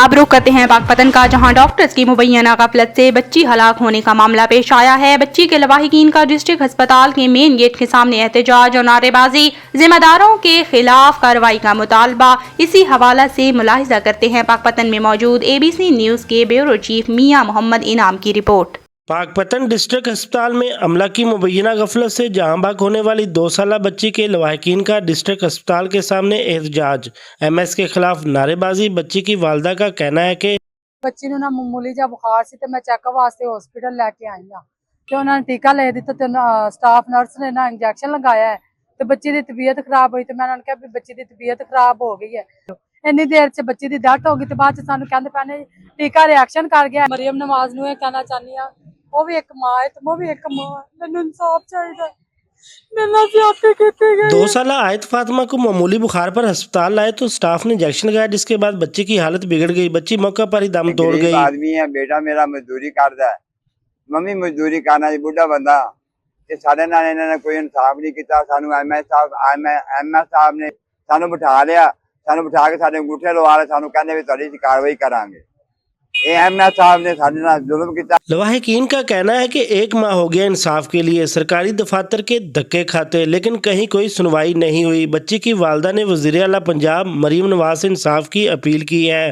अब रुख करते हैं पाकपतन का, जहां डॉक्टर्स की मुबैना गफलत से बच्ची हलाक होने का मामला पेश आया है। बच्ची के लवाहिकीन का डिस्ट्रिक्ट अस्पताल के मेन गेट के सामने एहतजाज और नारेबाजी, जिम्मेदारों के खिलाफ कार्रवाई का मुतालबा। इसी हवाला से मुलाहिजा करते हैं पाकपतन में मौजूद ABC न्यूज़ के ब्यूरो चीफ मियां मोहम्मद इनाम की रिपोर्ट। पाकपतन डिस्ट्रिक्ट अस्पताल में अमला की मुबैना गफलत से जहां बाग होने वाली 2 साला बच्ची के लवाहिकीन का डिस्ट्रिक्ट अस्पताल के सामने एहतजाज, MS के खिलाफ नारेबाजी। बच्ची की वालदा का कहना है कि ਬੱਚੀ ਨੂੰ ਨਾ ਮਾਮੂਲੀ ਜਿਹਾ ਬੁਖਾਰ ਸੀ ਤੇ ਮੈਂ ਚੈੱਕਅਪ ਵਾਸਤੇ ਹਸਪੀਟਲ ਲੈ ਕੇ ਆਈ ਆ ਤੇ ਉਹਨਾਂ ਨੇ ਟੀਕਾ ਲੈ ਦਿੱਤਾ ਤੇ ਸਟਾਫ ਨਰਸ ਨੇ ਨਾ ਇੰਜੈਕਸ਼ਨ ਲਗਾਇਆ ਹੈ ਤੇ ਬੱਚੀ ਦੀ ਤਬੀਅਤ ਖਰਾਬ ਹੋਈ ਤੇ ਮੈਂ ਉਹਨਾਂ ਨੂੰ ਕਿਹਾ ਵੀ ਬੱਚੀ ਦੀ ਤਬੀਅਤ ਖਰਾਬ ਹੋ ਗਈ ਹੈ। ਇੰਨੀ ਦੇਰ 'ਚ ਬੱਚੀ ਦੀ ਡੈਥ ਹੋ ਗਈ ਤੇ ਬਾਅਦ 'ਚ ਸਾਨੂੰ ਕਹਿੰਦੇ ਪਏ ਨੇ ਟੀਕਾ ਰਿਐਕਸ਼ਨ ਕਰ ਗਿਆ। ਮਰੀਮ ਨਵਾਜ਼ ਨੂੰ ਇਹ ਕਹਿਣਾ ਚਾਹੁੰਦੀ ਆ, ਉਹ ਵੀ ਇੱਕ ਮਾਂ ਹੈ ਤੇ ਮੈਂ ਵੀ ਇੱਕ ਮਾਂ, ਮੈਨੂੰ ਇਨਸਾਫ ਚਾਹੀਦਾ। 2 साला आयत फातिमा को मामूली बुखार पर अस्पताल लाए तो स्टाफ ने इंजेक्शन लगाया, जिसके बाद बच्ची की हालत बिगड़ गई। बच्ची मौका पर ही दम तोड़ गई। आदमी है, बेटा मेरा मजदूरी करता है, मम्मी मजदूरी करना जी, बुढ़ा बंदा ते साडे नाल इन्हां ने कोई इंसाफ नहीं किया। सानू MS साहब ने सानू बिठा लिया, सानू बिठा के साडे अंगूठे लवा ले, सानू कहंदे वी तुहाडी कार्रवाई करांगे। MS साहब ने साडे नाल जुल्म किया। लवाहिकीन का कहना है कि 1 माह हो गया इंसाफ के लिए सरकारी दफातर के धक्के खाते, लेकिन कहीं कोई सुनवाई नहीं हुई। बच्ची की वालदा ने वज़ीर आला पंजाब मरीम नवाज से इंसाफ की अपील की है।